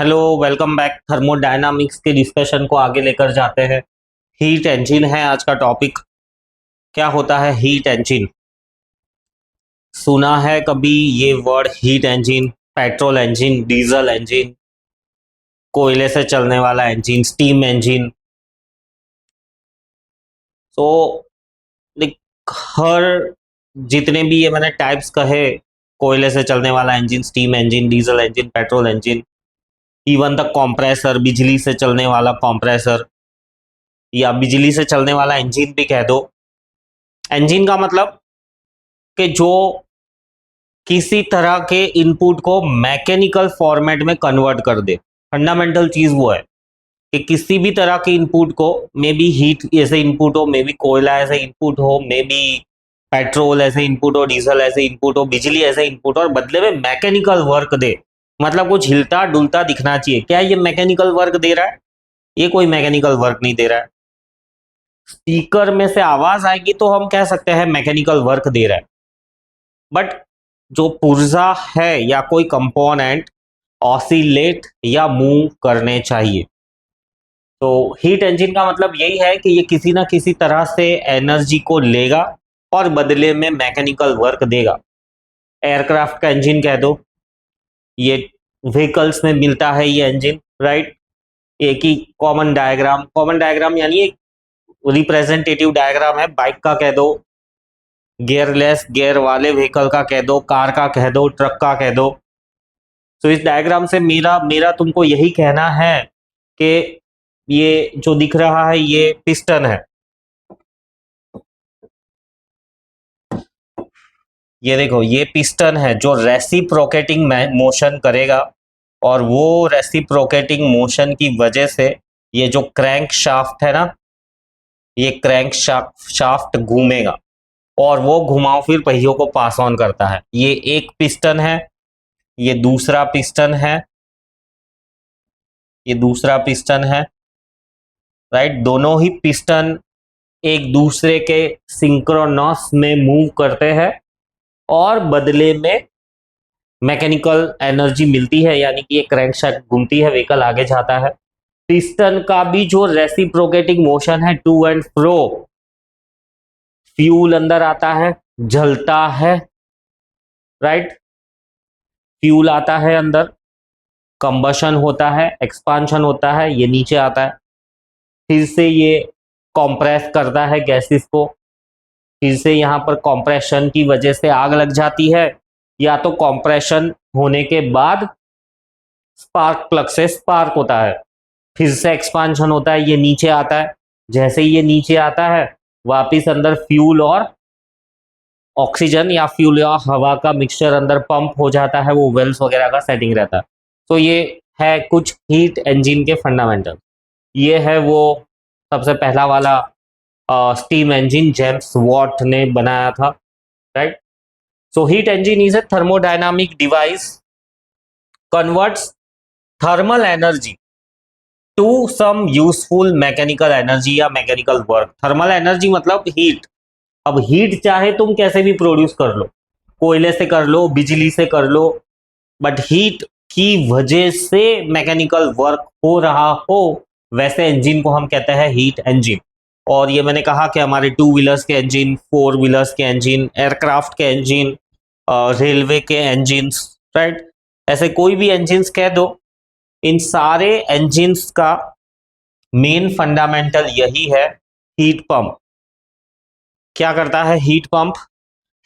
Hello, welcome back. Thermodynamics के discussion को आगे लेकर जाते हैं। हीट इंजन है आज का टॉपिक। क्या होता है हीट इंजन? सुना है कभी ये word heat engine? Petrol engine, diesel engine, कोयले से चलने वाला इंजन, स्टीम इंजन। तो लाइक हर जितने भी ये मैंने टाइप्स कहे, कोयले से चलने वाला engine, steam engine, diesel engine, petrol engine, even the compressor, बिजली से चलने वाला कंप्रेसर या बिजली से चलने वाला इंजन भी कह दो। इंजन का मतलब कि जो किसी तरह के इनपुट को मैकेनिकल फॉर्मेट में कन्वर्ट कर दे। फंडामेंटल चीज वो है कि किसी भी तरह के इनपुट को, मे बी हीट ऐसे इनपुट हो, मे बी कोयला ऐसे इनपुट हो, मे बी पेट्रोल ऐसे इनपुट हो, डीजल ऐसे इनपुट हो, बिजली ऐसे इनपुट हो, और बदले में मैकेनिकल वर्क दे। मतलब कुछ हिलता डुलता दिखना चाहिए। क्या ये मैकेनिकल वर्क दे रहा है? ये कोई मैकेनिकल वर्क नहीं दे रहा है। स्पीकर में से आवाज आएगी तो हम कह सकते हैं मैकेनिकल वर्क दे रहा है, बट जो पुर्जा है या कोई कंपोनेंट ऑसिलेट या मूव करने चाहिए। तो हीट इंजन का मतलब यही है कि ये किसी ना किसी तरह से एनर्जी को लेगा और बदले में मैकेनिकल वर्क देगा। एयरक्राफ्ट का इंजन कह दो, ये व्हीकल्स में मिलता है ये इंजन, राइट। एक ही कॉमन डायग्राम यानी एक रिप्रेजेंटेटिव डायग्राम है। बाइक का कह दो, गियरलेस गियर वाले व्हीकल का कह दो, कार का कह दो, ट्रक का कह दो। तो इस डायग्राम से मेरा मेरा तुमको यही कहना है कि ये जो दिख रहा है ये पिस्टन है। ये देखो, ये पिस्टन है जो रेसिप्रोकेटिंग मोशन करेगा, और वो रेसिप्रोकेटिंग मोशन की वजह से ये जो क्रैंक शाफ्ट है ना, ये क्रैंक शाफ्ट घूमेगा और वो घुमाव फिर पहियों को पास ऑन करता है। ये एक पिस्टन है, ये दूसरा पिस्टन है, ये दूसरा पिस्टन है, राइट। दोनों ही पिस्टन एक दूसरे के सिंक्रोनस में मूव करते हैं और बदले में मैकेनिकल एनर्जी मिलती है, यानी कि ये क्रैंकशाफ्ट घूमती है, व्हीकल आगे जाता है। पिस्टन का भी जो रेसिप्रोकेटिंग मोशन है, टू एंड फ्रो, फ्यूल अंदर आता है, जलता है, राइट। फ्यूल आता है अंदर, कंबशन होता है, एक्सपांशन होता है, ये नीचे आता है। फिर से ये कंप्रेस करता है गैसेस को, फिर से यहाँ पर कंप्रेशन की वजह से आग लग जाती है, या तो कंप्रेशन होने के बाद स्पार्क प्लग से स्पार्क होता है, फिर से एक्सपांशन होता है, ये नीचे आता है। जैसे ही ये नीचे आता है, वापिस अंदर फ्यूल और ऑक्सीजन या फ्यूल या हवा का मिक्सचर अंदर पंप हो जाता है, वो वेल्स वगैरह का सेटिंग रहता है। तो ये है कुछ हीट इंजन के फंडामेंटल। ये है वो सबसे पहला वाला स्टीम इंजन, जेम्स वॉट ने बनाया था, right. So heat engine is a thermodynamic device converts thermal energy to some useful mechanical energy या मैकेनिकल वर्क। थर्मल एनर्जी मतलब हीट। अब हीट चाहे तुम कैसे भी प्रोड्यूस कर लो, कोयले से कर लो, बिजली से कर लो, बट हीट की वजह से मैकेनिकल वर्क हो रहा हो, वैसे इंजन को हम कहते हैं हीट इंजन। और ये मैंने कहा कि हमारे टू व्हीलर्स के इंजन, फोर व्हीलर्स के इंजन, एयरक्राफ्ट के इंजन, रेलवे के इंजन, राइट, ऐसे कोई भी इंजन कह दो, इन सारे इंजन्स का मेन फंडामेंटल यही है, हीट पंप। क्या करता है हीट पंप?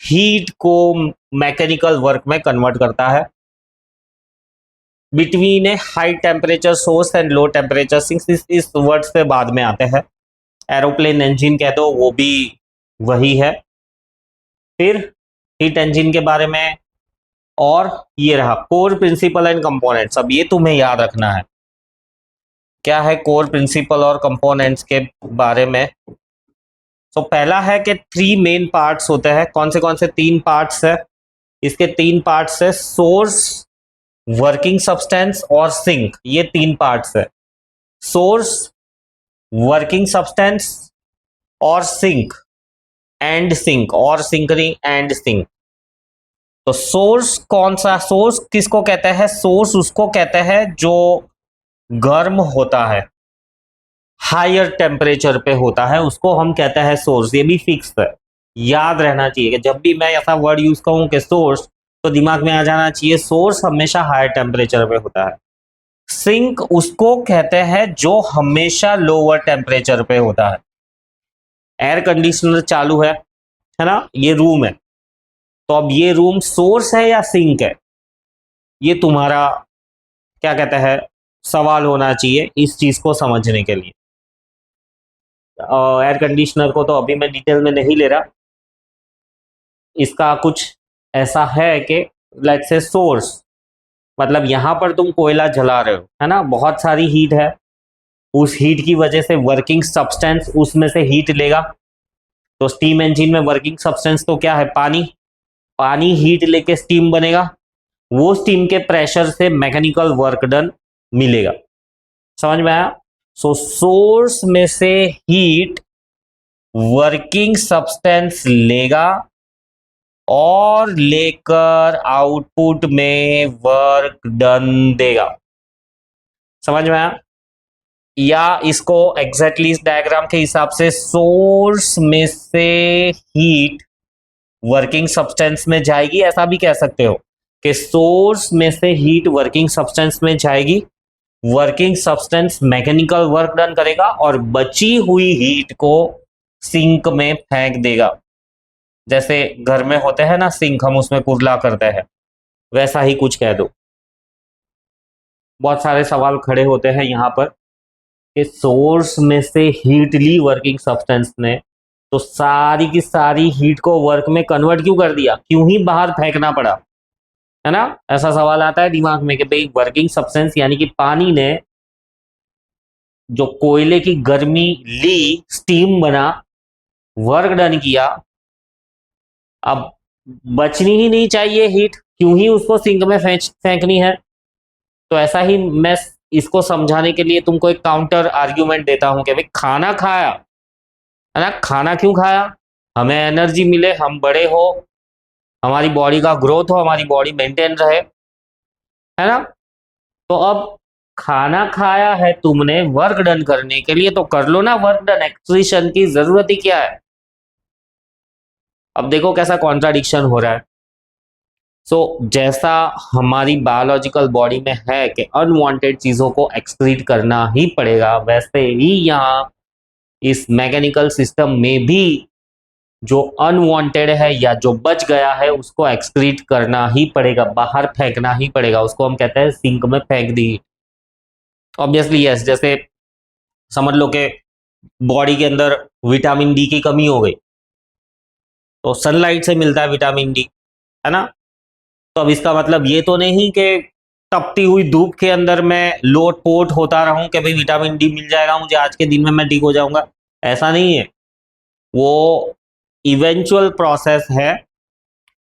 हीट को मैकेनिकल वर्क में कन्वर्ट करता है between A high temperature source and low temperature sinks. इस वर्ड से बाद में आते हैं। एरोप्लेन इंजन कह दो, वो भी वही है। फिर हीट इंजन के बारे में, और ये रहा कोर प्रिंसिपल एंड कंपोनेंट्स। अब ये तुम्हें याद रखना है, क्या है कोर प्रिंसिपल और कंपोनेंट्स के बारे में। तो पहला है कि थ्री मेन पार्ट्स होते हैं। कौन से तीन पार्ट्स है इसके? तीन पार्ट्स है, सोर्स, वर्किंग सब्सटेंस और सिंक। ये तीन पार्ट्स है, सोर्स, वर्किंग सब्सटेंस और सिंक, एंड सिंक, और सिंक नहीं, एंड सिंक। तो सोर्स कौन सा, सोर्स किसको कहते हैं? सोर्स उसको कहते हैं जो गर्म होता है, हायर टेम्परेचर पे होता है, उसको हम कहते हैं सोर्स। ये भी फिक्स है, याद रहना चाहिए कि जब भी मैं ऐसा वर्ड यूज करूं कि सोर्स, तो दिमाग में आ जाना चाहिए सोर्स हमेशा हायर टेम्परेचर पे होता है। सिंक उसको कहते हैं जो हमेशा लोअर टेम्परेचर पे होता है। एयर कंडीशनर चालू है ना, ये रूम है, तो अब ये रूम सोर्स है या सिंक है, ये तुम्हारा क्या कहते हैं सवाल होना चाहिए इस चीज को समझने के लिए। एयर कंडीशनर को तो अभी मैं डिटेल में नहीं ले रहा, इसका कुछ ऐसा है कि लेट्स से सोर्स मतलब यहां पर तुम कोयला जला रहे हो, है ना, बहुत सारी हीट है, उस हीट की वजह से वर्किंग सब्सटेंस उसमें से हीट लेगा। तो स्टीम इंजन में वर्किंग सब्सटेंस तो क्या है? पानी। पानी हीट लेके स्टीम बनेगा, वो स्टीम के प्रेशर से मैकेनिकल वर्क डन मिलेगा। समझ में आया? सो सोर्स में से हीट वर्किंग सब्सटेंस लेगा और लेकर आउटपुट में वर्क डन देगा। समझ में आया? या इसको एग्जैक्टली इस डायग्राम के हिसाब से सोर्स में से हीट वर्किंग सब्सटेंस में जाएगी, ऐसा भी कह सकते हो कि सोर्स में से हीट वर्किंग सब्सटेंस में जाएगी, working substance mechanical work done करेगा और बची हुई हीट को सिंक में फेंक देगा। जैसे घर में होते हैं ना सिंक, हम उसमें कुरला करते हैं, वैसा ही कुछ कह दो। बहुत सारे सवाल खड़े होते हैं यहाँ पर कि सोर्स में से हीट ली वर्किंग सब्सटेंस ने, तो सारी की सारी हीट को वर्क में कन्वर्ट क्यों कर दिया, क्यों ही बाहर फेंकना पड़ा, है ना? ऐसा सवाल आता है दिमाग में कि भाई वर्किंग सब्सटेंस यानी कि पानी ने जो कोयले की गर्मी ली, स्टीम बना, वर्क डन किया, अब बचनी ही नहीं चाहिए हीट, क्यों ही उसको सिंक में फेंकनी है। तो ऐसा ही मैं इसको समझाने के लिए तुमको एक काउंटर आर्ग्यूमेंट देता हूं कि भाई खाना खाया, है ना, खाना क्यों खाया? हमें एनर्जी मिले, हम बड़े हो, हमारी बॉडी का ग्रोथ हो, हमारी बॉडी मेंटेन रहे, है ना? तो अब खाना खाया है तुमने वर्क डन करने के लिए, तो कर लो ना वर्क डन, एक्सप्रेशन की जरूरत ही क्या है? अब देखो कैसा कॉन्ट्राडिक्शन हो रहा है। जैसा हमारी बायोलॉजिकल बॉडी में है कि अनवांटेड चीजों को एक्सक्रीट करना ही पड़ेगा, वैसे ही यहाँ इस मैकेनिकल सिस्टम में भी जो अनवांटेड है या जो बच गया है उसको एक्सक्रीट करना ही पड़ेगा, बाहर फेंकना ही पड़ेगा। उसको हम कहते हैं सिंक में फेंक दी। ऑब्वियसली यस, जैसे समझ लो कि बॉडी के अंदर विटामिन डी की कमी हो गई, तो सनलाइट से मिलता है विटामिन डी, है ना? तो अब इसका मतलब ये तो नहीं कि तपती हुई धूप के अंदर मैं लोट पोट होता रहूं कि भाई विटामिन डी मिल जाएगा मुझे, आज के दिन में मैं ठीक हो जाऊंगा, ऐसा नहीं है। वो इवेंचुअल प्रोसेस है,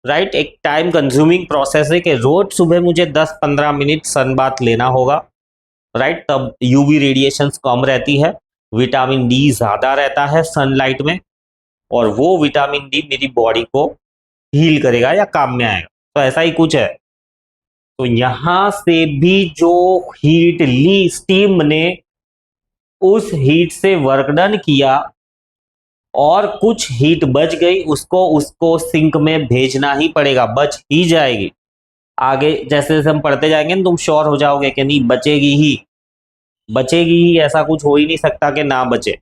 राइट? एक टाइम कंज्यूमिंग प्रोसेस है कि रोज सुबह मुझे 10-15 मिनट सन बाथ लेना होगा, राइट? तब यूवी रेडिएशंस कम रहती है, विटामिन डी ज्यादा रहता है सनलाइट में, और वो विटामिन डी मेरी बॉडी को हील करेगा या काम में आएगा। तो ऐसा ही कुछ है। तो यहां से भी जो हीट ली स्टीम ने, उस हीट से वर्क डन किया और कुछ हीट बच गई, उसको उसको सिंक में भेजना ही पड़ेगा, बच ही जाएगी। आगे जैसे जैसे हम पढ़ते जाएंगे ना, तुम श्योर हो जाओगे कि नहीं बचेगी ही, बचेगी ही, ऐसा कुछ हो ही नहीं सकता कि ना बचे,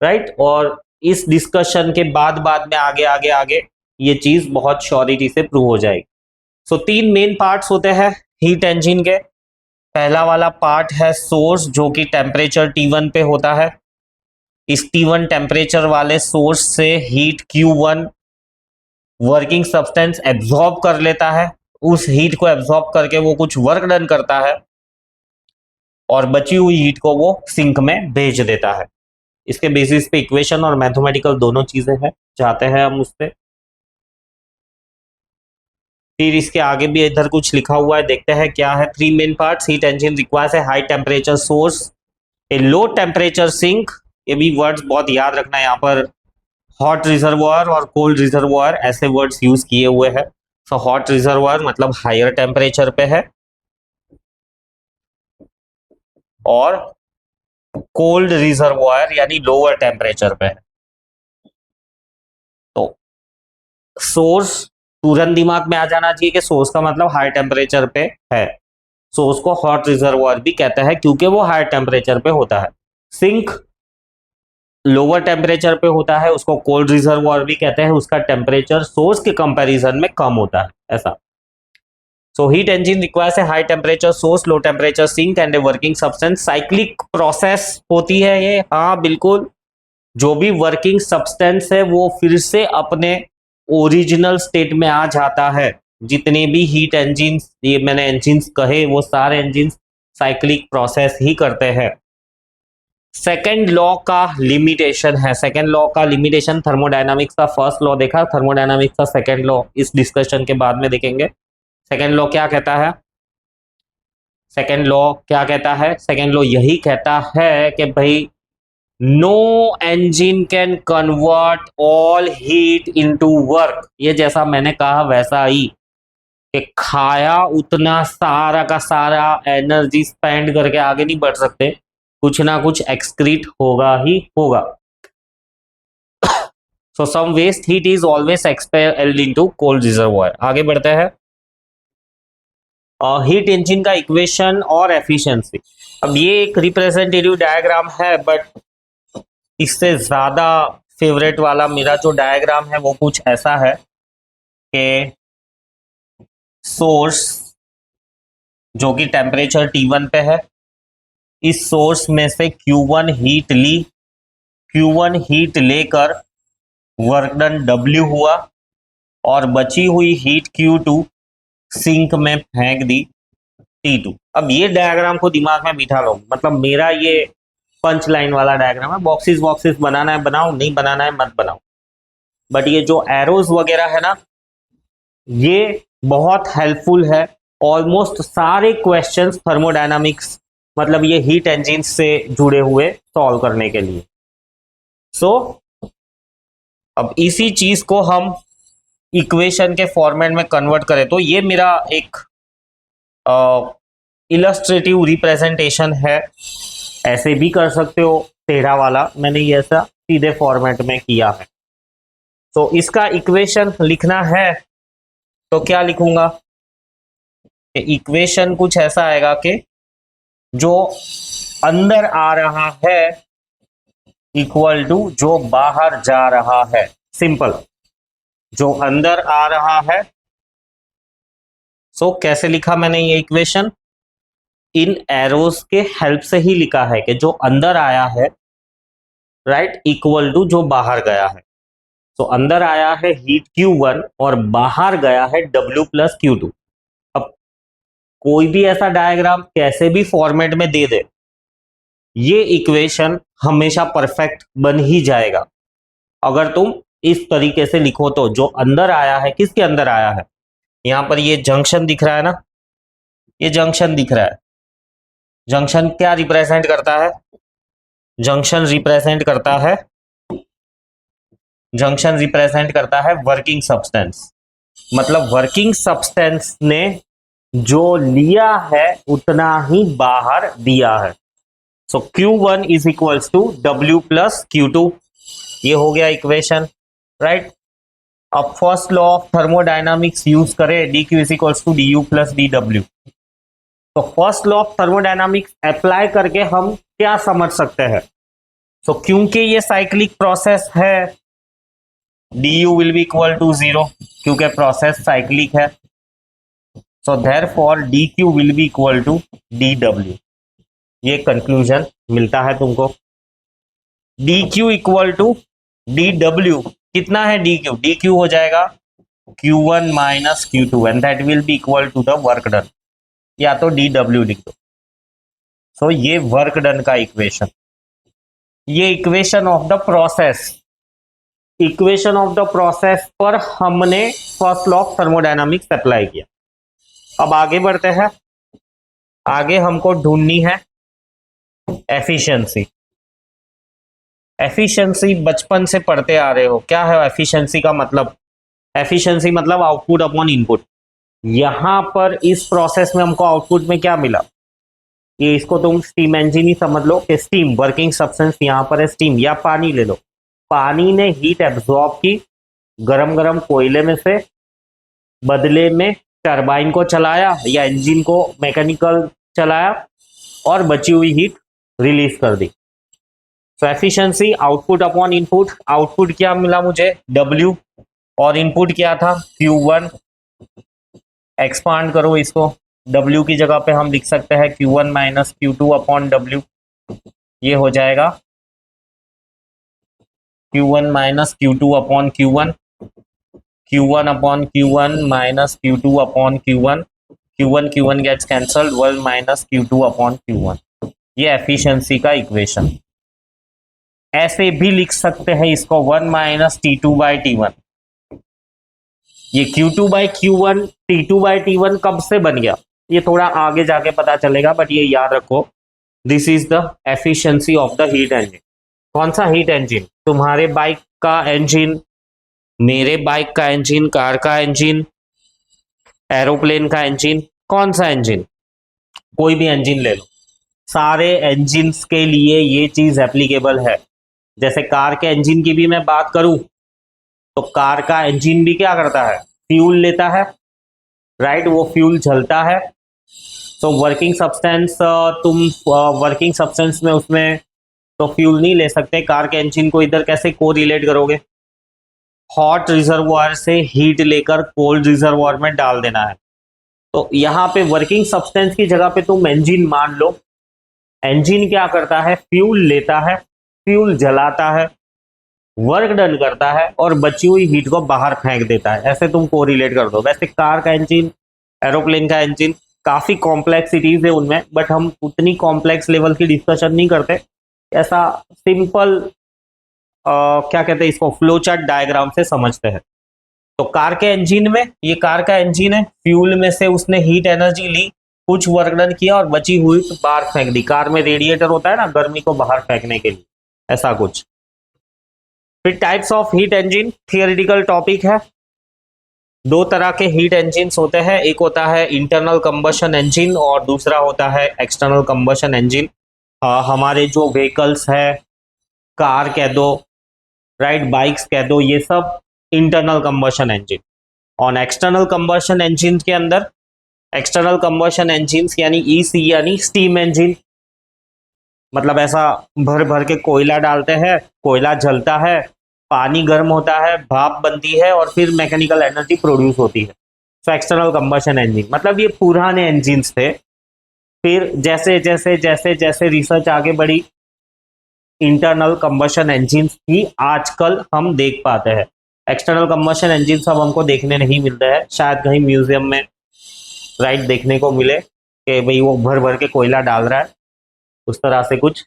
राइट? और इस डिस्कशन के बाद बाद में आगे आगे आगे ये चीज बहुत श्योरिटी से प्रूव हो जाएगी। सो तीन मेन पार्ट्स होते हैं हीट इंजन के। पहला वाला पार्ट है सोर्स, जो कि टेम्परेचर T1 पे होता है। इस T1 टेम्परेचर वाले सोर्स से heat Q1 working substance absorb कर लेता है, उस हीट को एब्जॉर्ब करके वो कुछ वर्क डन करता है और बची हुई हीट को वो सिंक में भेज देता है। इसके बेसिस पे इक्वेशन और मैथमेटिकल दोनों चीजें हैं, चाहते हैं हम उस पर। फिर इसके आगे भी इधर कुछ लिखा हुआ है, देखते हैं क्या है। Three main parts heat engine requires a high temperature source, a low temperature sink. ये भी वर्ड्स बहुत याद रखना है, यहाँ पर हॉट रिजर्वॉयर और कोल्ड रिजर्वॉयर ऐसे वर्ड्स यूज किए हुए हैं। सो हॉट रिजर्वायर मतलब हायर टेम्परेचर पे है, और कोल्ड रिजर्वायर यानी लोअर टेम्परेचर पे है। तो सोर्स तुरंत दिमाग में आ जाना चाहिए कि सोर्स का मतलब हाई टेम्परेचर पे है, सोर्स को हॉट रिजर्वायर भी कहता है क्योंकि वो हाई टेम्परेचर पे होता है। सिंक लोअर टेम्परेचर पे होता है, उसको कोल्ड रिजर्वायर भी कहते हैं, उसका टेम्परेचर सोर्स के कंपैरिजन में कम होता है, ऐसा। So heat engine requires a high temperature source, low temperature sink and a working substance. Cyclic process होती है ये, हाँ बिल्कुल। जो भी वर्किंग सब्सटेंस है वो फिर से अपने ओरिजिनल स्टेट में आ जाता है। जितने भी हीट इंजन, ये मैंने इंजन कहे, वो सारे इंजन साइक्लिक प्रोसेस ही करते हैं। सेकेंड लॉ का लिमिटेशन है, सेकेंड लॉ का लिमिटेशन थर्मोडायनामिक्स का फर्स्ट लॉ देखा, थर्मोडायनामिक्स का सेकेंड लॉ इस डिस्कशन के बाद में देखेंगे। सेकेंड लॉ क्या कहता है? सेकेंड लॉ क्या कहता है? सेकेंड लॉ यही कहता है कि भाई no engine can convert all heat into work. ये जैसा मैंने कहा वैसा ही, कि खाया उतना सारा का सारा एनर्जी स्पेंड करके आगे नहीं बढ़ सकते, कुछ ना कुछ एक्सक्रीट होगा ही होगा। So some waste heat is always expelled into cold reservoir. आगे बढ़ते हैं। हीट इंजन का इक्वेशन और एफिशिएंसी। अब ये एक रिप्रेजेंटेटिव डायग्राम है, बट इससे ज्यादा फेवरेट वाला मेरा जो डायग्राम है वो कुछ ऐसा है कि सोर्स जो कि टेम्परेचर T1 पे है, इस सोर्स में से Q1 हीट ली, Q1 हीट लेकर वर्क डन W हुआ, और बची हुई हीट Q2 सिंक में फेंक दी T2। अब ये डायग्राम को दिमाग में बिठा लो, मतलब मेरा ये पंच लाइन वाला डायग्राम है। बॉक्सेस बॉक्सेस बनाना है बनाओ, नहीं बनाना है मत बनाओ, बट ये जो एरोज वगैरह है ना, ये बहुत हेल्पफुल है। ऑलमोस्ट सारे क्वेश्चंस थर्मोडायनामिक्स मतलब ये हीट इंजन से जुड़े हुए सॉल्व करने के लिए। सो अब इसी चीज को हम इक्वेशन के फॉर्मेट में कन्वर्ट करें तो ये मेरा एक इलस्ट्रेटिव रिप्रेजेंटेशन है। ऐसे भी कर सकते हो टेढ़ा वाला, मैंने ये ऐसा सीधे फॉर्मेट में किया है। तो इसका इक्वेशन लिखना है तो क्या लिखूंगा? इक्वेशन कुछ ऐसा आएगा कि जो अंदर आ रहा है इक्वल टू जो बाहर जा रहा है। सिंपल, जो अंदर आ रहा है। सो कैसे लिखा मैंने ये इक्वेशन? इन एरोस के हेल्प से ही लिखा है कि जो अंदर आया है, राइट, इक्वल टू जो बाहर गया है। तो अंदर आया है हीट Q1 और बाहर गया है W प्लस Q2। अब कोई भी ऐसा डायग्राम कैसे भी फॉर्मेट में दे दे, ये इक्वेशन हमेशा परफेक्ट बन ही जाएगा अगर तुम इस तरीके से लिखो तो। जो अंदर आया है, किसके अंदर आया है? यहां पर ये जंक्शन दिख रहा है ना, ये जंक्शन दिख रहा है। जंक्शन क्या रिप्रेजेंट करता है? जंक्शन रिप्रेजेंट करता है, जंक्शन रिप्रेजेंट करता है वर्किंग सब्सटेंस। मतलब वर्किंग सब्सटेंस ने जो लिया है उतना ही बाहर दिया है। So Q1 is equals to W plus Q2। ये हो गया इक्वेशन, राइट। अब first law of thermodynamics use करें, dq is equals to du plus dw। तो first law of thermodynamics apply करके हम क्या समझ सकते हैं? सो क्योंकि ये साइक्लिक प्रोसेस है, du will be equal to 0 क्योंकि प्रोसेस साइक्लिक है। So therefore dq will be equal to dw। ये कंक्लूजन मिलता है तुमको। dq इक्वल टू dw कितना है? dq हो जाएगा Q1 minus Q2 and that will be equal to the work done, या तो dw लिख दो। सो ये वर्क डन का इक्वेशन, ये equation of the process, equation of the process पर हमने first law of thermodynamics apply किया। अब आगे बढ़ते हैं। आगे हमको ढूंढनी है एफिशिएंसी। एफिशिएंसी बचपन से पढ़ते आ रहे हो, क्या है एफिशिएंसी का मतलब? एफिशिएंसी मतलब आउटपुट अपॉन इनपुट। यहां पर इस प्रोसेस में हमको आउटपुट में क्या मिला, ये इसको तुम स्टीम इंजन ही समझ लो कि स्टीम वर्किंग सब्सटेंस यहां पर है स्टीम, या पानी ले लो, पानी ने हीट एब्जॉर्ब की गरम गरम कोयले में से, बदले में टरबाइन को चलाया या इंजन को मैकेनिकल चलाया और बची हुई हीट रिलीज कर दी। तो efficiency output upon input, output क्या मिला मुझे W और इनपुट क्या था Q1। एक्सपांड करो इसको, W की जगह पे हम लिख सकते हैं Q1 minus Q2 upon W, ये हो जाएगा Q1 minus Q2 upon Q1, Q1 upon Q1 minus Q2 upon Q1, Q1 gets cancelled, 1 minus Q2 upon Q1। ये एफिशिएंसी का इक्वेशन। ऐसे भी लिख सकते हैं इसको 1 माइनस T2 बाई T1। ये Q2 by Q1 T2 by T1 कब से बन गया, ये थोड़ा आगे जाके पता चलेगा, बट ये याद रखो, this is the efficiency of the heat engine. कौन सा हीट इंजन, तुम्हारे बाइक का इंजन, मेरे बाइक का इंजन, कार का इंजन, एरोप्लेन का इंजन, कौन सा इंजन, कोई भी इंजन ले लो, सारे इंजन्स के लिए ये चीज एप्लीकेबल है। जैसे कार के इंजन की भी मैं बात करूं तो कार का इंजन भी क्या करता है, फ्यूल लेता है, राइट, वो फ्यूल जलता है। तो वर्किंग सब्सटेंस, तुम वर्किंग सब्सटेंस में उसमें तो फ्यूल नहीं ले सकते, कार के इंजन को इधर कैसे को रिलेट करोगे, हॉट रिजर्वॉयर से हीट लेकर कोल्ड रिजर्वॉयर में डाल देना है। तो यहाँ पे वर्किंग सब्सटेंस की जगह पे तुम इंजन मान लो, इंजन क्या करता है, फ्यूल लेता है, फ्यूल जलाता है, वर्क डन करता है और बची हुई हीट को बाहर फेंक देता है। ऐसे तुम को रिलेट कर दो। वैसे कार का इंजन, एरोप्लेन का इंजन काफी कॉम्प्लेक्सिटीज है उनमें, बट हम उतनी कॉम्प्लेक्स लेवल की डिस्कशन नहीं करते, ऐसा सिंपल क्या कहते हैं इसको, फ्लो चार्ट डायग्राम से समझते हैं। तो कार के इंजन में, ये कार का इंजन है, फ्यूल में से उसने हीट एनर्जी ली, कुछ वर्क डन किया और बची हुई बाहर फेंक दी। कार में रेडिएटर होता है ना गर्मी को बाहर फेंकने के लिए, ऐसा कुछ। फिर types of heat engine theoretical topic है। दो तरह के हीट इंजन होते हैं, एक होता है इंटरनल कंबशन इंजन और दूसरा होता है एक्सटर्नल कंबशन इंजन। हमारे जो व्हीकल्स है, कार कह दो, राइट, बाइक्स कह दो, ये सब इंटरनल कंबशन इंजन। और एक्सटर्नल कंबशन इंजन के अंदर, एक्सटर्नल कंबशन इंजन यानी ईसी यानी स्टीम इंजन, मतलब ऐसा भर भर के कोयला डालते हैं, कोयला जलता है, पानी गर्म होता है, भाप बनती है और फिर मैकेनिकल एनर्जी प्रोड्यूस होती है। सो एक्सटर्नल कंबशन इंजन मतलब ये पुराने इंजन्स थे। फिर जैसे जैसे जैसे जैसे रिसर्च आगे बढ़ी, इंटरनल कंबशन इंजन्स भी आजकल हम देख पाते हैं। एक्सटर्नल कंबशन इंजन सब हमको देखने नहीं मिलते हैं, शायद कहीं म्यूजियम में राइट देखने को मिले कि भाई वो भर भर के कोयला डाल रहा है, उस तरह से कुछ।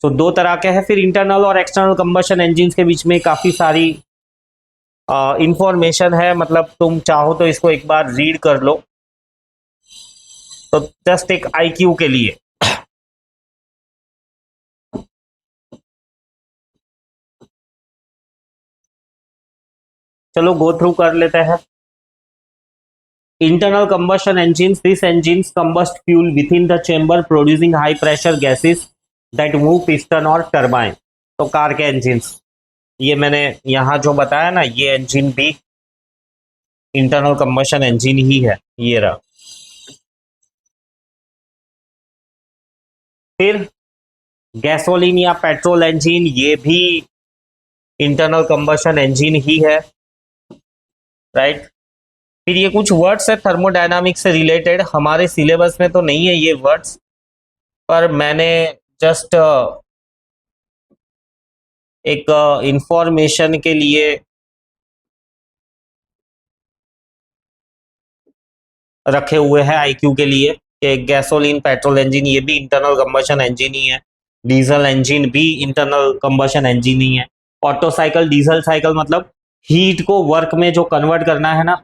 तो दो तरह के हैं। फिर इंटरनल और एक्सटर्नल कंबशन इंजन्स के बीच में काफ़ी सारी इंफॉर्मेशन है, मतलब तुम चाहो तो इसको एक बार रीड कर लो। तो जस्ट एक आईक्यू के लिए चलो गो थ्रू कर लेते हैं। Internal combustion engines, these engines combust fuel within the chamber producing high pressure gases that move piston और टर्बाइन। तो कार के engines, ये मैंने यहाँ जो बताया ना, ये engine भी इंटरनल कंबशन engine ही है, ये रहा। फिर गैसोलीन या पेट्रोल इंजन, ये भी इंटरनल कंबशन इंजन ही है, राइट। फिर ये कुछ वर्ड्स है थर्मोडायनामिक्स से रिलेटेड, हमारे सिलेबस में तो नहीं है ये वर्ड्स, पर मैंने जस्ट एक इंफॉर्मेशन के लिए रखे हुए हैं आईक्यू के लिए कि गैसोलीन पेट्रोल इंजन ये भी इंटरनल कंबशन इंजन ही है, डीजल इंजन भी इंटरनल कंबशन इंजन ही है। ऑटो साइकिल, डीजल साइकिल मतलब हीट को वर्क में जो कन्वर्ट करना है ना,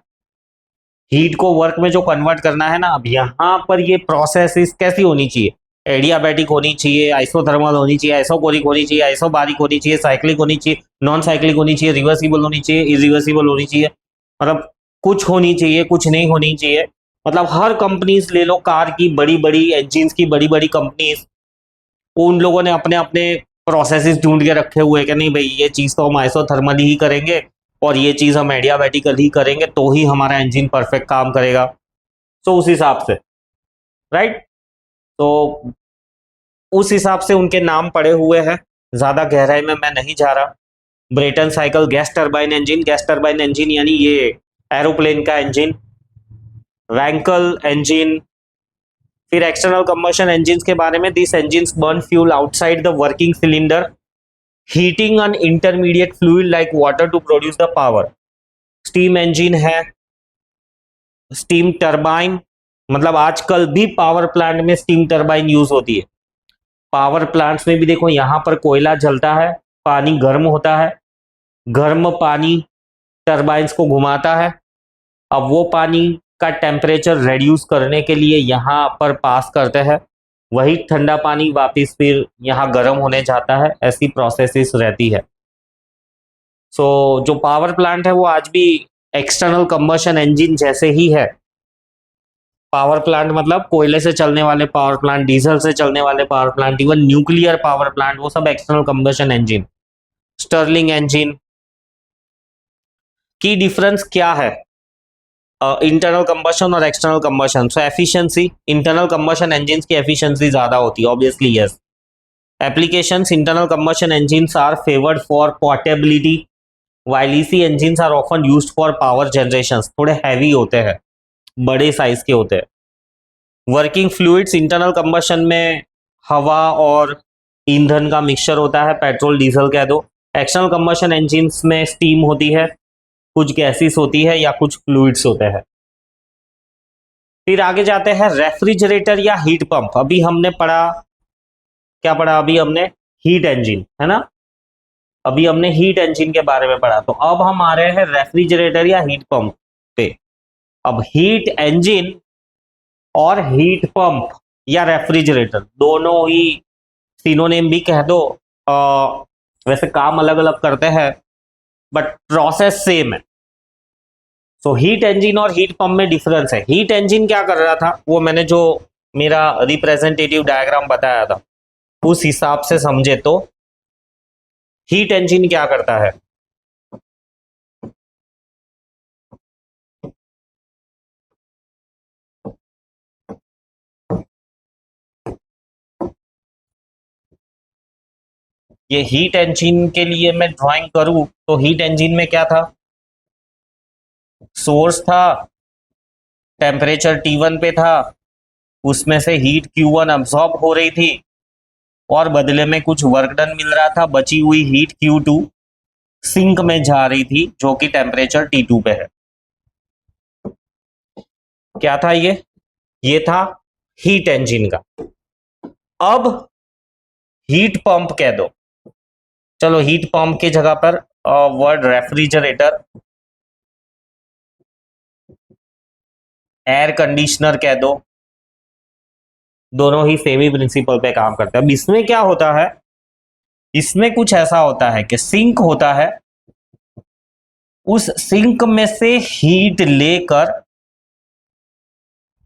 हीट को वर्क में जो कन्वर्ट करना है ना, अब यहाँ पर ये प्रोसेस कैसी होनी चाहिए, एडियाबैटिक होनी चाहिए, आइसोथर्मल होनी चाहिए, आइसोकोरिक होनी चाहिए, आइसोबारिक होनी चाहिए, साइक्लिक होनी चाहिए, नॉन साइक्लिक होनी चाहिए, रिवर्सिबल होनी चाहिए, इरिवर्सिबल होनी चाहिए, मतलब कुछ होनी चाहिए, कुछ नहीं होनी चाहिए। मतलब हर कंपनीज ले लो, कार की बड़ी बड़ी इंजिन की बड़ी बड़ी कंपनीज, उन लोगों ने अपने अपने प्रोसेसेस ढूंढ के रखे हुए हैं कि नहीं भाई ये चीज़ तो हम आइसोथर्मल ही करेंगे और ये चीज़ हम एडियाबैटिकल ही करेंगे तो ही हमारा इंजन परफेक्ट काम करेगा। तो उस हिसाब से, राइट, तो उस हिसाब से उनके नाम पड़े हुए हैं, ज़्यादा गहराई में मैं नहीं जा रहा। Brayton cycle gas turbine engine, gas turbine engine यानी ये एरोप्लेन का इंजन, वैंकल इंजन। फिर एक्सटर्नल कंबशन इंजन के बारे में, this engine burn fuel outside the working cylinder, heating an intermediate fluid like water to produce the power. Steam engine है, steam turbine, मतलब आजकल भी पावर प्लांट में स्टीम टरबाइन यूज होती है। पावर प्लांट्स में भी देखो यहां पर कोयला जलता है, पानी गर्म होता है, गर्म पानी टरबाइंस को घुमाता है। अब वो पानी का टेम्परेचर रिड्यूस करने के लिए यहाँ पर पास करते हैं, वही ठंडा पानी वापस फिर यहाँ गर्म होने जाता है, ऐसी प्रोसेसेस रहती है। सो जो पावर प्लांट है वो आज भी एक्सटर्नल कंबशन इंजन जैसे ही है। पावर प्लांट मतलब कोयले से चलने वाले पावर प्लांट, डीजल से चलने वाले power plant, even nuclear power plant, वो सब external combustion engine. Stirling engine की डिफरेंस क्या है इंटरनल कंबशन और external combustion? So efficiency, internal combustion engines की एफिशिएंसी ज्यादा होती है, obviously yes. Applications, internal combustion engines are favoured for portability while EC engines are often used for power generation, थोड़े heavy होते हैं, बड़े साइज के होते हैं। वर्किंग फ्लूइड्स, इंटरनल कंबशन में हवा और ईंधन का मिक्सचर होता है, पेट्रोल डीजल कह दो। एक्सटर्नल कंबशन इंजन्स में स्टीम होती है, कुछ गैसेस होती है या कुछ फ्लूइड्स होते हैं। फिर आगे जाते हैं रेफ्रिजरेटर या हीट पंप। अभी हमने पढ़ा, क्या पढ़ा अभी हमने? हीट इंजन, है ना, अभी हमने हीट इंजन के बारे में पढ़ा। तो अब हम आ रहे हैं रेफ्रिजरेटर या हीट पंप पे। अब हीट इंजन और हीट पंप या रेफ्रिजरेटर दोनों ही सिनोनिम भी कह दो, वैसे काम अलग अलग करते हैं बट प्रोसेस सेम है। सो हीट इंजन और हीट पंप में डिफरेंस है। हीट इंजन क्या कर रहा था, वो मैंने जो मेरा रिप्रेजेंटेटिव डायग्राम बताया था उस हिसाब से समझे तो हीट इंजन क्या करता है, ये हीट इंजन के लिए मैं ड्राइंग करूं तो हीट इंजन में क्या था, सोर्स था, टेम्परेचर T1 पे था, उसमें से हीट Q1 अब्सॉर्ब हो रही थी और बदले में कुछ वर्क डन मिल रहा था, बची हुई हीट Q2 सिंक में जा रही थी जो कि टेम्परेचर T2 पे है। क्या था ये था हीट इंजन का। अब हीट पंप कह दो, चलो हीट पंप की जगह पर वर्ड रेफ्रिजरेटर, एयर कंडीशनर कह दो, दोनों ही सेम ही प्रिंसिपल पे काम करते हैं। अब इसमें क्या होता है, इसमें कुछ ऐसा होता है कि सिंक होता है, उस सिंक में से हीट लेकर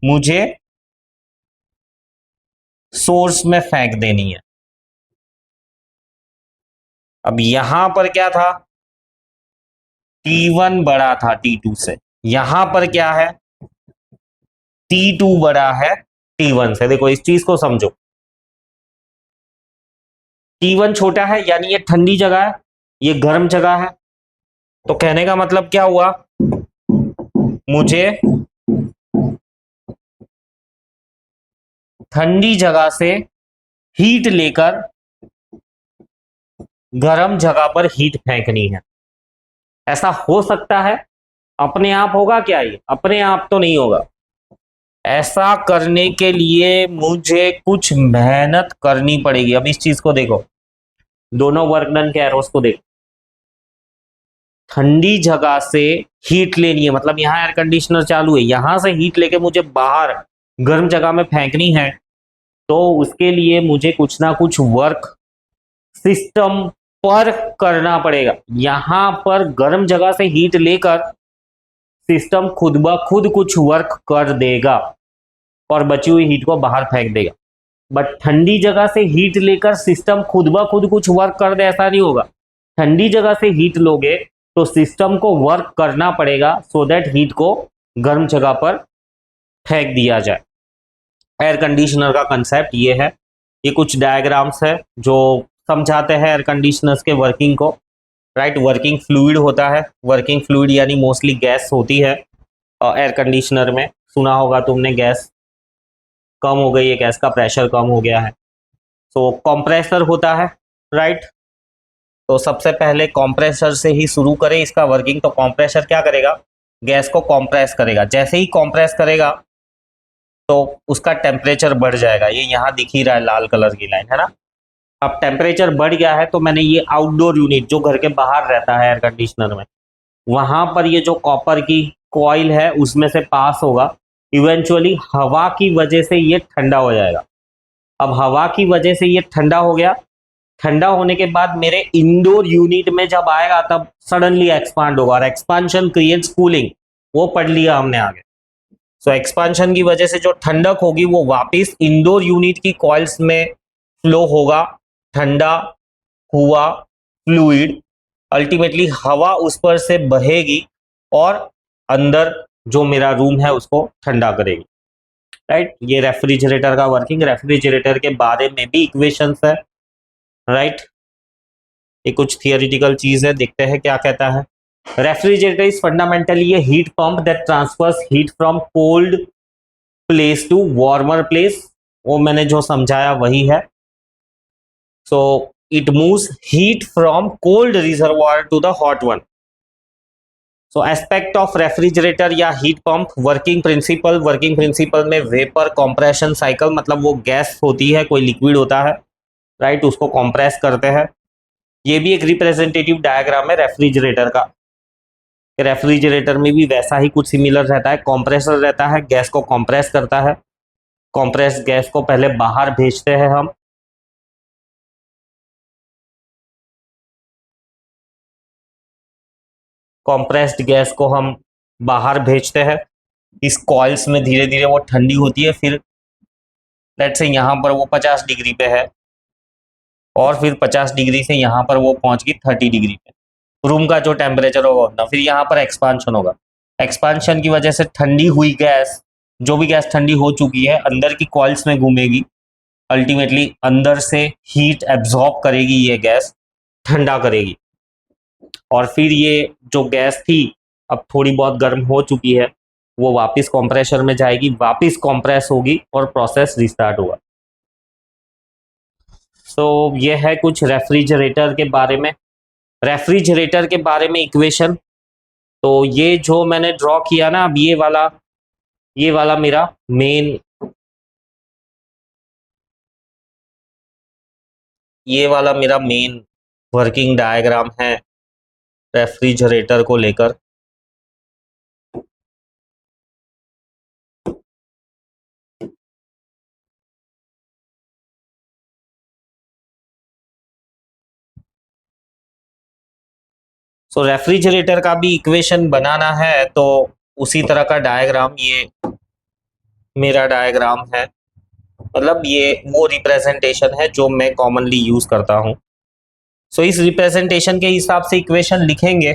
मुझे सोर्स में फेंक देनी है। अब यहां पर क्या था, T1 बड़ा था T2 से, यहां पर क्या है, T2 बड़ा है T1 से। देखो इस चीज को समझो, T1 छोटा है यानी ये ठंडी जगह है, ये गर्म जगह है। तो कहने का मतलब क्या हुआ, मुझे ठंडी जगह से हीट लेकर गर्म जगह पर हीट फेंकनी है। ऐसा हो सकता है, अपने आप होगा क्या ये? अपने आप तो नहीं होगा। ऐसा करने के लिए मुझे कुछ मेहनत करनी पड़ेगी। अब इस चीज को देखो, दोनों वर्क डन के एरोस को देखो, ठंडी जगह से हीट लेनी है, मतलब यहां एयर कंडीशनर चालू है, यहां से हीट लेके मुझे बाहर गर्म जगह में फेंकनी है, तो उसके लिए मुझे कुछ ना कुछ वर्क सिस्टम पर करना पड़ेगा। यहां पर गर्म जगह से हीट लेकर सिस्टम खुद ब खुद कुछ वर्क कर देगा और बची हुई हीट को बाहर फेंक देगा। बट ठंडी जगह से हीट लेकर सिस्टम खुद ब खुद कुछ वर्क कर दे, ऐसा नहीं होगा। ठंडी जगह से हीट लोगे तो सिस्टम को वर्क करना पड़ेगा सो दैट हीट को गर्म जगह पर फेंक दिया जाए। एयर कंडीशनर का कंसेप्ट ये है। ये कुछ डायग्राम्स है जो समझाते हैं एयर कंडीशनर्स के वर्किंग को। राइट, वर्किंग फ्लूइड होता है। वर्किंग फ्लूइड यानी मोस्टली गैस होती है एयर कंडीशनर में। सुना होगा तुमने, गैस कम हो गई है, गैस का प्रेशर कम हो गया है। सो कंप्रेसर होता है। राइट, तो सबसे पहले कंप्रेसर से ही शुरू करें इसका वर्किंग। तो कंप्रेसर क्या करेगा, गैस को कंप्रेस करेगा। जैसे ही कंप्रेस करेगा तो उसका टेम्परेचर बढ़ जाएगा। ये यहाँ दिख ही रहा है लाल कलर की लाइन, है ना। अब टेम्परेचर बढ़ गया है तो मैंने ये आउटडोर यूनिट जो घर के बाहर रहता है एयर कंडीशनर में, वहां पर ये जो कॉपर की कॉइल है उसमें से पास होगा। इवेंचुअली हवा की वजह से ये ठंडा हो जाएगा। अब हवा की वजह से ये ठंडा हो गया। ठंडा होने के बाद मेरे इंडोर यूनिट में जब आएगा तब सडनली एक्सपांड होगा और एक्सपांशन क्रिएट्स कूलिंग। वो पढ़ लिया हमने आगे। सो एक्सपांशन की वजह से जो ठंडक होगी वो वापस इंडोर यूनिट की कॉइल्स में फ्लो होगा। ठंडा हुआ फ्लूइड अल्टीमेटली हवा उस पर से बहेगी और अंदर जो मेरा रूम है उसको ठंडा करेगी। राइट, ये रेफ्रिजरेटर का वर्किंग। रेफ्रिजरेटर के बारे में भी इक्वेशंस है। राइट, ये कुछ थियोरिटिकल चीज है, देखते हैं क्या कहता है। Refrigerator is fundamentally a heat pump that transfers heat from cold place to warmer place. वो मैंने जो समझाया वही है। So it moves heat from cold reservoir to the hot one. So aspect of refrigerator या हीट पंप। वर्किंग प्रिंसिपल में vapour compression cycle, मतलब वो गैस होती है, कोई लिक्विड होता है, राइट, उसको कंप्रेस करते हैं। ये भी एक रिप्रेजेंटेटिव डायग्राम है रेफ्रिजरेटर का। रेफ्रिजरेटर में भी वैसा ही कुछ सिमिलर रहता है। कंप्रेसर रहता है, गैस को कंप्रेस करता है। कंप्रेस गैस को पहले बाहर भेजते हैं हम। कंप्रेस्ड गैस को हम बाहर भेजते हैं। इस कॉइल्स में धीरे धीरे वो ठंडी होती है। फिर लेट्स से यहाँ पर वो 50 डिग्री पे है और फिर 50 डिग्री से यहाँ पर वो पहुंच गई 30 डिग्री पे। रूम का जो टेम्परेचर होगा उतना। फिर यहाँ पर एक्सपांशन होगा। एक्सपांशन की वजह से ठंडी हुई गैस, जो भी गैस ठंडी हो चुकी है, अंदर की कॉइल्स में घूमेगी। अल्टीमेटली अंदर से हीट एब्जॉर्ब करेगी ये गैस, ठंडा करेगी। और फिर ये जो गैस थी अब थोड़ी बहुत गर्म हो चुकी है, वो वापस कंप्रेसर में जाएगी, वापस कंप्रेस होगी और प्रोसेस रिस्टार्ट होगा। सो ये है कुछ रेफ्रिजरेटर के बारे में। रेफ्रिजरेटर के बारे में इक्वेशन। तो ये जो मैंने ड्रॉ किया ना, अब ये वाला मेरा मेन, ये वाला मेरा मेन वर्किंग डायग्राम है रेफ्रिजरेटर को लेकर। सो रेफ्रिजरेटर का भी इक्वेशन बनाना है तो उसी तरह का डायग्राम ये मेरा डायग्राम है। मतलब ये वो रिप्रेजेंटेशन है जो मैं कॉमनली यूज करता हूँ। सो इस रिप्रेजेंटेशन के हिसाब से इक्वेशन लिखेंगे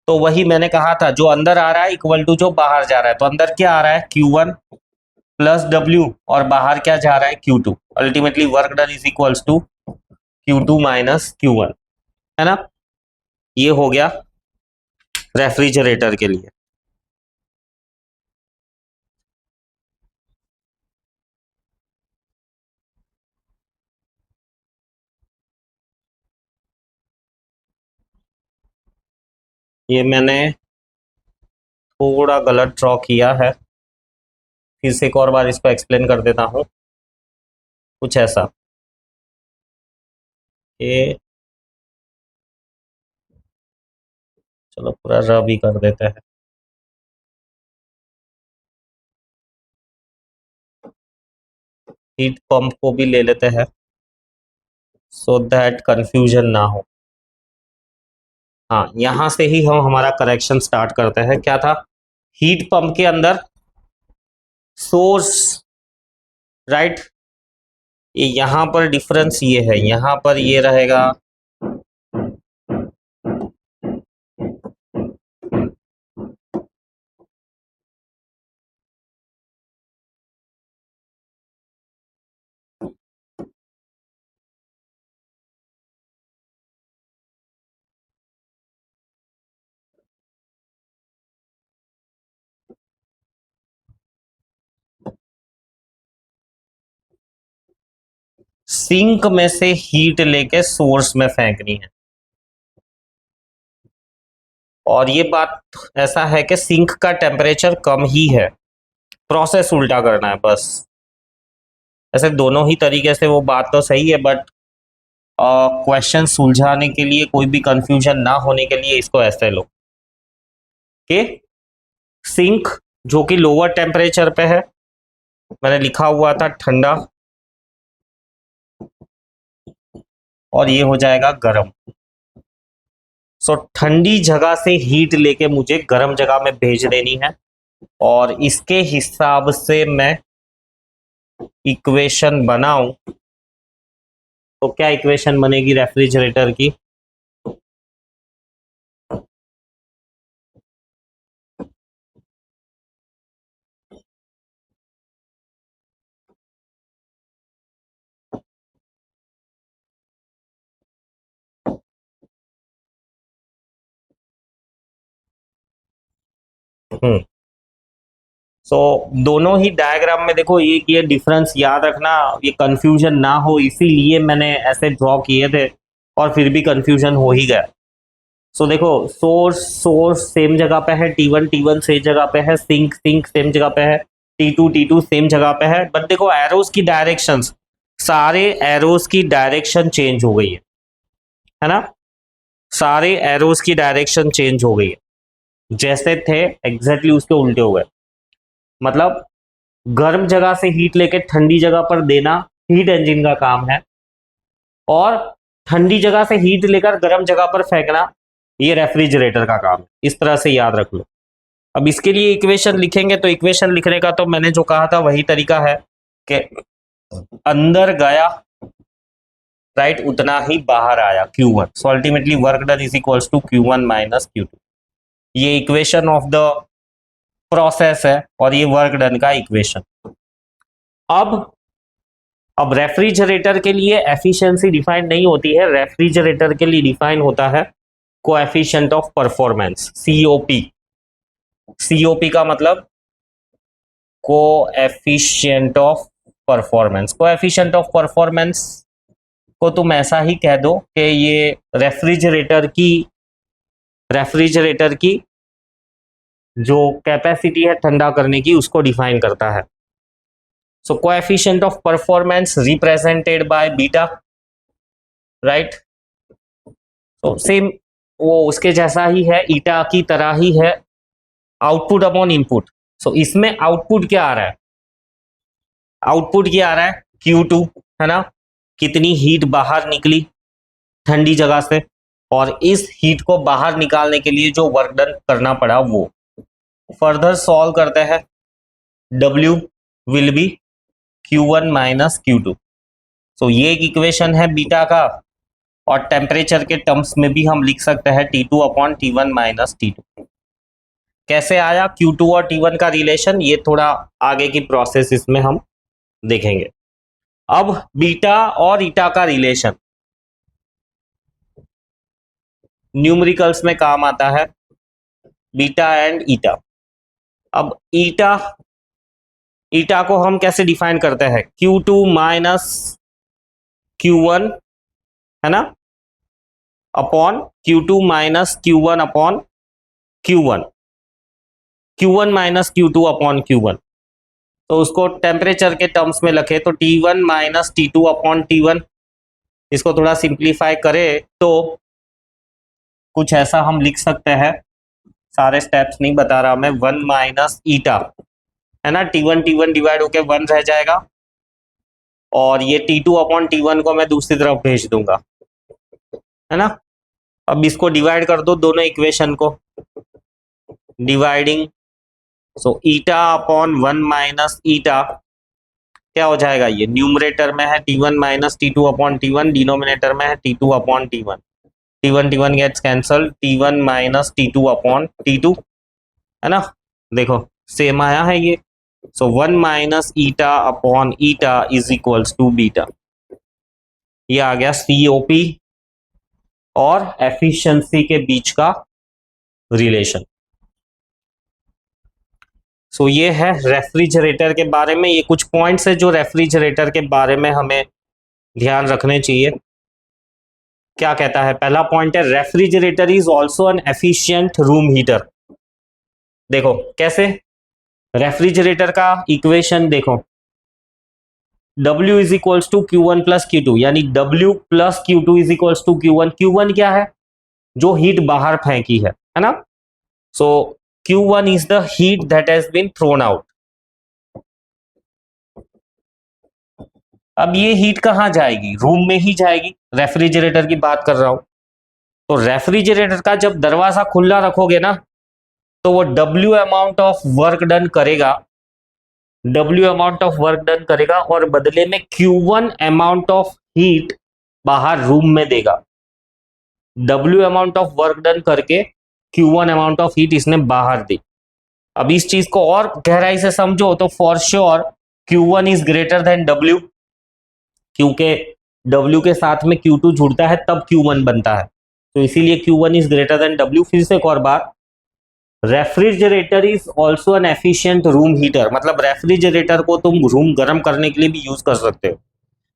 तो वही मैंने कहा था, जो अंदर आ रहा है इक्वल टू जो बाहर जा रहा है। तो अंदर क्या आ रहा है, Q1 प्लस W, और बाहर क्या जा रहा है, Q2। Ultimately work done is equals to Q2 minus Q1, है ना। ये हो गया रेफ्रिजरेटर के लिए। ये मैंने थोड़ा गलत ड्रॉ किया है, फिर से एक और बार इसको एक्सप्लेन कर देता हूँ। कुछ ऐसा, ये चलो पूरा र भी कर देते हैं। हीट पंप को भी ले लेते हैं सो दैट कंफ्यूजन ना हो। हाँ, यहां से ही हम हमारा करेक्शन स्टार्ट करते हैं। क्या था? हीट पंप के अंदर सोर्स, राइट। ये यहां पर डिफरेंस ये है, यहां पर ये रहेगा सिंक में से हीट लेके सोर्स में फेंकनी है। और ये बात ऐसा है कि सिंक का टेम्परेचर कम ही है, प्रोसेस उल्टा करना है बस। ऐसे दोनों ही तरीके से वो बात तो सही है, बट क्वेश्चन सुलझाने के लिए, कोई भी कंफ्यूजन ना होने के लिए इसको ऐसे लो कि सिंक जो कि लोअर टेम्परेचर पे है, मैंने लिखा हुआ था ठंडा, और ये हो जाएगा गर्म। सो ठंडी जगह से हीट लेके मुझे गर्म जगह में भेज देनी है, और इसके हिसाब से मैं इक्वेशन बनाऊं तो क्या इक्वेशन बनेगी रेफ्रिजरेटर की? हम्म सो दोनों ही डायग्राम में देखो, ये डिफरेंस याद रखना, ये कंफ्यूजन ना हो, इसीलिए मैंने ऐसे ड्रॉ किए थे, और फिर भी कंफ्यूजन हो ही गया। सो देखो, सोर्स सेम जगह पे है, T1 सेम जगह पे है, सिंक सेम जगह पे है, T2 सेम जगह पे है, बट देखो एरोज की डायरेक्शंस, सारे एरोज की डायरेक्शन चेंज हो गई है ना? सारे एरोज की डायरेक्शन चेंज हो गई है, जैसे थे एग्जैक्टली उसके उल्टे हो गए। मतलब गर्म जगह से हीट लेके ठंडी जगह पर देना हीट इंजन का काम है, और ठंडी जगह से हीट लेकर गर्म जगह पर फेंकना ये रेफ्रिजरेटर का काम है। इस तरह से याद रख लो। अब इसके लिए इक्वेशन लिखेंगे, तो इक्वेशन लिखने का तो मैंने जो कहा था वही तरीका है कि अंदर गया, राइट, उतना ही बाहर आया, Q1। So ultimately work done is equals to Q1 minus Q2। ये इक्वेशन ऑफ द प्रोसेस है, और ये वर्क डन का इक्वेशन। अब रेफ्रिजरेटर के लिए एफिशिएंसी डिफाइन नहीं होती है, रेफ्रिजरेटर के लिए डिफाइन होता है coefficient of performance, COP। COP का मतलब coefficient of performance. Coefficient of performance को तुम ऐसा ही कह दो कि ये रेफ्रिजरेटर की जो कैपेसिटी है ठंडा करने की, उसको डिफाइन करता है। So coefficient of performance represented by beta, right. तो सेम वो उसके जैसा ही है, ईटा की तरह ही है, आउटपुट अपॉन इनपुट। सो इसमें आउटपुट क्या आ रहा है? आउटपुट क्या आ रहा है? Q2, है ना? कितनी हीट बाहर निकली ठंडी जगह से, और इस हीट को बाहर निकालने के लिए जो वर्क डन करना पड़ा वो। फर्दर सॉल्व करते हैं, W will be Q1 minus Q2। सो ये एक इक्वेशन है बीटा का, और टेम्परेचर के टर्म्स में भी हम लिख सकते हैं T2 upon T1 minus T2। कैसे आया Q2 और T1 का रिलेशन, ये थोड़ा आगे की प्रोसेस इसमें हम देखेंगे। अब बीटा और ईटा का रिलेशन न्यूमेरिकल्स में काम आता है, बीटा एंड ईटा। अब ईटा को हम कैसे डिफाइन करते हैं? Q2 माइनस Q1, है ना, upon Q2 minus Q1 upon Q1, Q1 minus Q2 upon Q1। तो उसको टेम्परेचर के टर्म्स में लिखे तो T1 minus T2 upon T1। इसको थोड़ा सिंप्लीफाई करें तो कुछ ऐसा हम लिख सकते हैं, सारे स्टेप्स नहीं बता रहा मैं, 1 माइनस ईटा, है ना, T1 डिवाइड होके 1 रह जाएगा, और ये T2/T1 को मैं दूसरी तरफ भेज दूंगा, है ना। अब इसको डिवाइड कर दो दोनों इक्वेशन को, डिवाइडिंग, सो ईटा अपॉन 1 माइनस ईटा क्या हो जाएगा, ये न्यूमरेटर में है T1 माइनस T2/T1, डिनोमिनेटर में है T2/T1, T1 gets cancel, T1 minus T2/T2, है ना। देखो सेम आया है ये, so 1 minus eta upon eta is equals to beta, ये आ गया COP और एफिशिएंसी के बीच का रिलेशन। सो ये है रेफ्रिजरेटर के बारे में, ये कुछ पॉइंट्स है जो रेफ्रिजरेटर के बारे में हमें ध्यान रखने चाहिए। क्या कहता है, पहला पॉइंट है refrigerator is also an efficient room heater. देखो कैसे, रेफ्रिजरेटर का इक्वेशन देखो, W is equals to Q1 plus Q2, यानी W plus Q2 is equals to Q1। Q1 क्या है, जो हीट बाहर फेंकी है ना। So Q1 is the heat that has been thrown out. अब ये हीट कहां जाएगी, रूम में ही जाएगी, रेफ्रिजरेटर की बात कर रहा हूं। तो रेफ्रिजरेटर का जब दरवाजा खुला रखोगे ना, तो वो W amount of work done करेगा, W amount of work done करेगा और बदले में Q1 अमाउंट ऑफ हीट बाहर रूम में देगा। W amount of work done करके Q1 अमाउंट ऑफ हीट इसने बाहर दी। अब इस चीज को और गहराई से समझो तो for sure Q1 is greater than W, क्योंकि W के साथ में Q2 जुड़ता है तब Q1 बनता है, तो इसीलिए Q1 is greater than W। फिर से एक और बार, refrigerator is also an efficient room heater, मतलब रेफ्रिजरेटर को तुम रूम गर्म करने के लिए भी यूज कर सकते हो।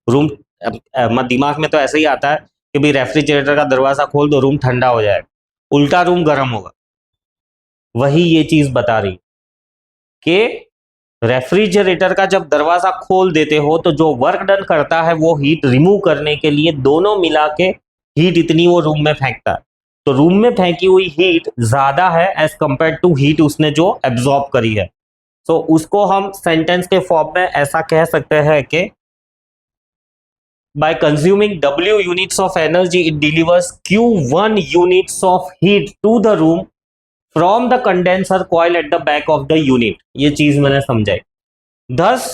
रूम दिमाग में तो ऐसे ही आता है कि भाई रेफ्रिजरेटर का दरवाजा खोल दो रूम ठंडा हो जाएगा, उल्टा रूम गर्म होगा। वही ये चीज बता रही कि रेफ्रिजरेटर का जब दरवाजा खोल देते हो तो जो वर्क डन करता है वो हीट रिमूव करने के लिए दोनों मिला के हीट इतनी वो रूम में फेंकता है। तो रूम में फेंकी हुई हीट ज्यादा है एज कंपेयर टू हीट उसने जो एब्जॉर्ब करी है। तो उसको हम सेंटेंस के फॉर्म में ऐसा कह सकते हैं कि by consuming W units of energy it delivers Q1 units of heat to the room from the condenser coil at the back of the unit। ये चीज मैंने समझाई। thus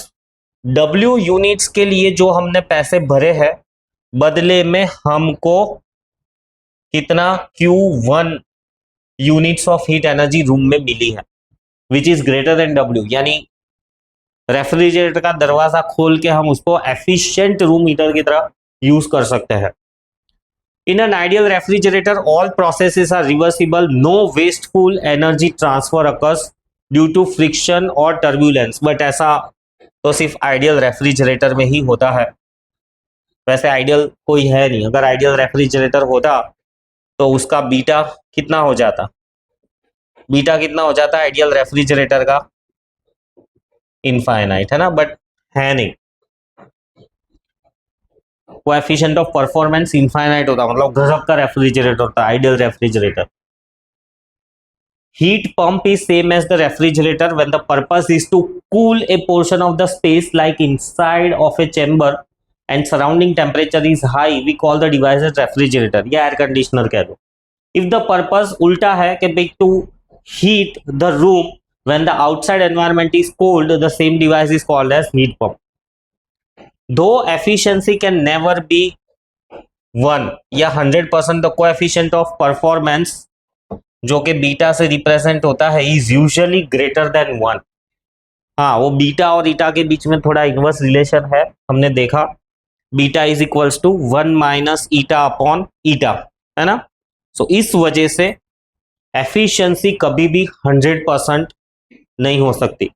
W यूनिट्स के लिए जो हमने पैसे भरे हैं, बदले में हमको कितना Q1 units of heat energy room में मिली है, which is greater than W। यानी रेफ्रिजरेटर का दरवाजा खोल के हम उसको एफिशिएंट रूम हीटर की तरह यूज कर सकते हैं। In an ideal refrigerator, all processes are reversible. No wasteful energy transfer occurs due to friction or turbulence. But ऐसा तो सिर्फ आइडियल रेफ्रिजरेटर में ही होता है, वैसे आइडियल कोई है नहीं। अगर आइडियल रेफ्रिजरेटर होता तो उसका बीटा कितना हो जाता, बीटा कितना हो जाता आइडियल रेफ्रिजरेटर का, इनफाइनाइट, है ना। बट है नहीं, कोएफिशिएंट ऑफ परफॉर्मेंस इनफाइनाइट होता, मतलब गजब का रेफ्रिजरेटर होता ideal refrigerator. Heat pump is same as the refrigerator when the purpose is to cool a portion of the space like inside of a chamber and surrounding temperature is high, we call the device as refrigerator या air conditioner कह दो। If the purpose उल्टा है कि big to heat the room when the outside environment is cold, the same device is called as heat pump. Though efficiency can never be 1 या 100%, the coefficient of performance जो कि beta से represent होता है is usually greater than 1। हाँ, वो beta और ईटा के बीच में थोड़ा इनवर्स रिलेशन है, हमने देखा। Beta is equals to 1 minus eta upon eta, है ना। सो इस वजह से एफिशिएंसी कभी भी 100% नहीं हो सकती,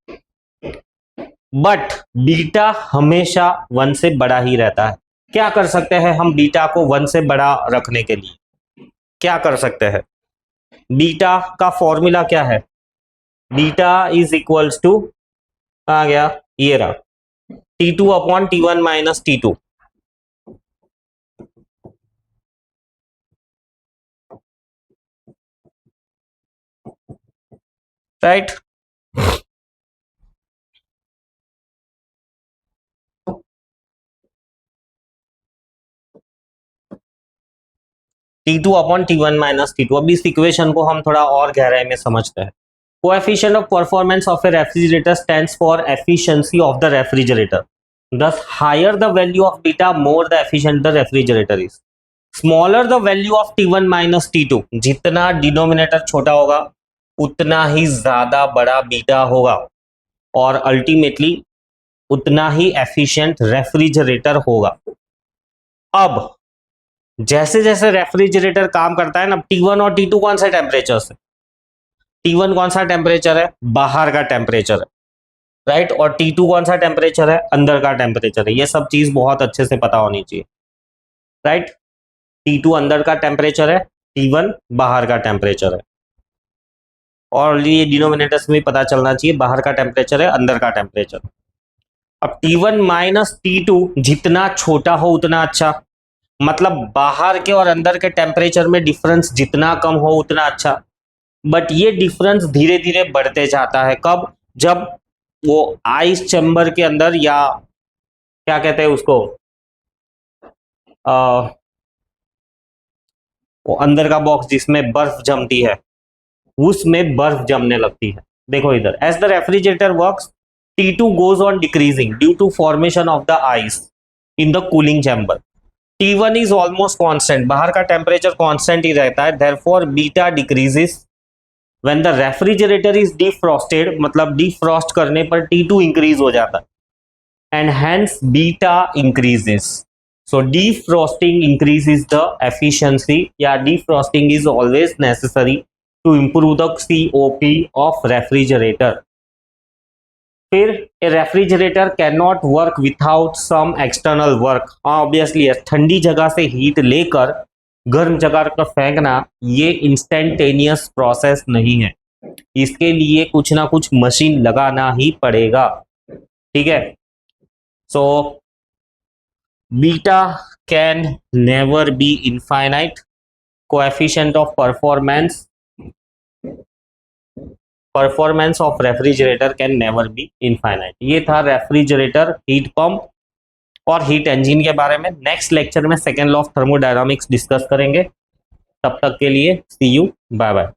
बट बीटा हमेशा 1 से बड़ा ही रहता है। क्या कर सकते हैं हम बीटा को 1 से बड़ा रखने के लिए, क्या कर सकते हैं, बीटा का फॉर्मूला क्या है, बीटा इज इक्वल्स टू, आ गया ये रहा, T2/T1 minus T2, right. T2 upon T1 minus T2। अब इस इक्वेशन को हम थोड़ा और गहराई में समझते हैं। Coefficient of performance of A refrigerator stands for efficiency of the refrigerator. Thus, higher the value of beta, more the efficient the refrigerator is. Smaller the value of T1 minus T2, जितना denominator छोटा होगा उतना ही ज्यादा बड़ा beta होगा और ultimately उतना ही efficient refrigerator होगा। अब जैसे जैसे रेफ्रिजरेटर काम करता है ना, T1 और T2 कौन सा टेम्परेचर से, T1 कौन सा टेम्परेचर है, बाहर का टेम्परेचर है, राइट, और T2 कौन सा टेम्परेचर है, अंदर का टेम्परेचर है। ये सब चीज बहुत अच्छे से पता होनी चाहिए, राइट। T2 अंदर का टेम्परेचर है, T1 बाहर का टेम्परेचर है, और ये डिनोमिनेटर्स में पता चलना चाहिए बाहर का टेम्परेचर है, अंदर का टेम्परेचर। अब T1 माइनस T2 जितना छोटा हो उतना अच्छा, मतलब बाहर के और अंदर के टेम्परेचर में डिफरेंस जितना कम हो उतना अच्छा। बट ये डिफरेंस धीरे धीरे बढ़ते जाता है, कब, जब वो आइस चैम्बर के अंदर, या क्या कहते हैं उसको, वो अंदर का बॉक्स जिसमें बर्फ जमती है, उसमें बर्फ जमने लगती है। देखो इधर, as the refrigerator works T2 goes on decreasing due to formation of the ice in the cooling chamber. T1 is almost constant, बाहर का टेम्परेचर कांस्टेंट ही रहता है, therefore beta decreases when the refrigerator is defrosted, मतलब defrost करने पर T2 increase हो जाता है and hence beta increases. So defrosting increases the efficiency, या defrosting is always necessary to improve the COP of refrigerator. फिर a refrigerator can not work without some external work. Obviously ठंडी जगह से heat लेकर गर्म जगह पर फेंकना ये इंस्टेंटेनियस प्रोसेस नहीं है, इसके लिए कुछ ना कुछ मशीन लगाना ही पड़ेगा, ठीक है। So beta can never be infinite, coefficient of performance of refrigerator can never be infinite. ये था रेफ्रिजरेटर, हीट पंप और हीट इंजन के बारे में। नेक्स्ट लेक्चर में second law of thermodynamics discuss करेंगे। तब तक के लिए सी यू, बाय बाय।